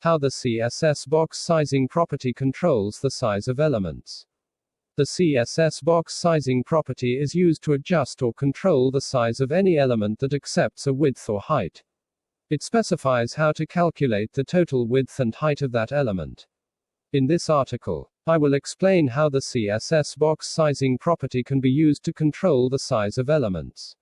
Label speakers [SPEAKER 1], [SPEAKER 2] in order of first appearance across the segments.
[SPEAKER 1] How the CSS box sizing property controls the size of elements. The CSS box sizing property is used to adjust or control the size of any element that accepts a width or height. It specifies how to calculate the total width and height of that element. In this article, I will explain how the CSS box sizing property can be used to control the size of elements.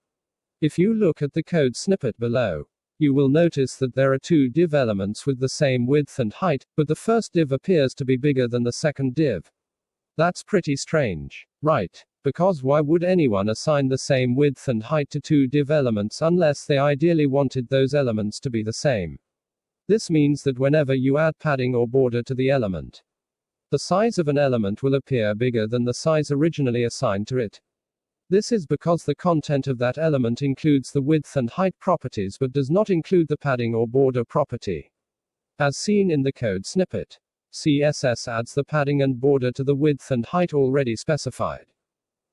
[SPEAKER 1] If you look at the code snippet below, you will notice that there are two div elements with the same width and height, but the first div appears to be bigger than the second div. That's pretty strange, right? Because why would anyone assign the same width and height to two div elements unless they ideally wanted those elements to be the same? This means that whenever you add padding or border to the element, the size of an element will appear bigger than the size originally assigned to it. This is because the content of that element includes the width and height properties but does not include the padding or border property. As seen in the code snippet, CSS adds the padding and border to the width and height already specified.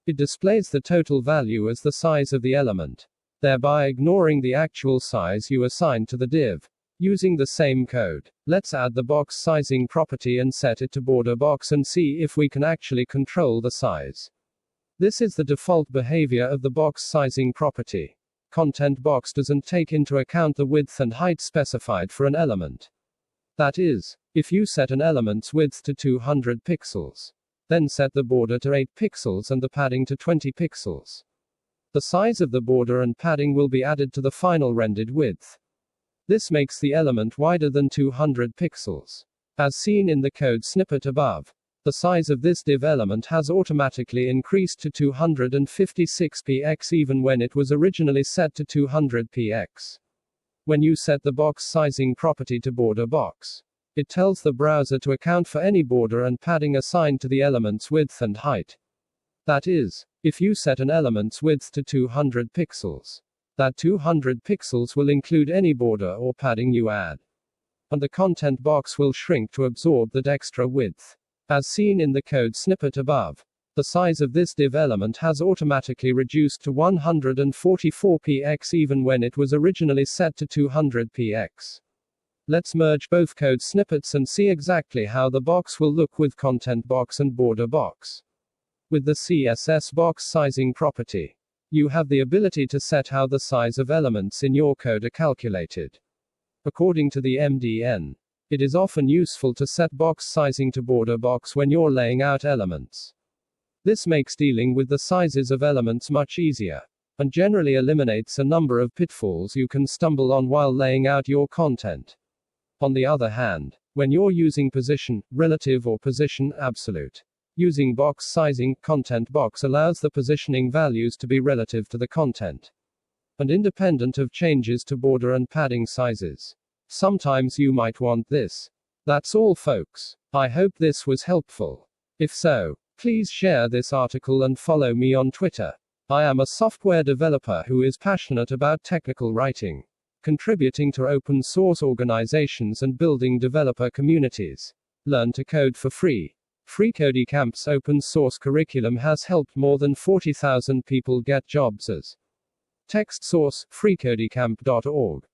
[SPEAKER 1] It displays the total value as the size of the element, thereby ignoring the actual size you assigned to the div. Using the same code, let's add the box sizing property and set it to border box and see if we can actually control the size. This is the default behavior of the box sizing property. Content box doesn't take into account the width and height specified for an element. That is, if you set an element's width to 200 pixels, then set the border to 8 pixels and the padding to 20 pixels. The size of the border and padding will be added to the final rendered width. This makes the element wider than 200 pixels. As seen in the code snippet above, the size of this div element has automatically increased to 256 px even when it was originally set to 200 px. When you set the box sizing property to border box, it tells the browser to account for any border and padding assigned to the element's width and height. That is, if you set an element's width to 200 pixels, that 200 pixels will include any border or padding you add. And the content box will shrink to absorb that extra width. As seen in the code snippet above, the size of this div element has automatically reduced to 144 px even when it was originally set to 200 px. Let's merge both code snippets and see exactly how the box will look with content box and border box. With the CSS box sizing property, you have the ability to set how the size of elements in your code are calculated. According to the MDN, it is often useful to set box sizing to border box when you're laying out elements. This makes dealing with the sizes of elements much easier, and generally eliminates a number of pitfalls you can stumble on while laying out your content. On the other hand, when you're using position, relative or position, absolute, using box sizing, content box allows the positioning values to be relative to the content, and independent of changes to border and padding sizes. Sometimes you might want this. That's all, folks. I hope this was helpful. If so, please share this article and follow me on Twitter. I am a software developer who is passionate about technical writing, contributing to open source organizations and building developer communities. Learn to code for free. FreeCodeCamp's open source curriculum has helped more than 40,000 people get jobs as text source. freecodecamp.org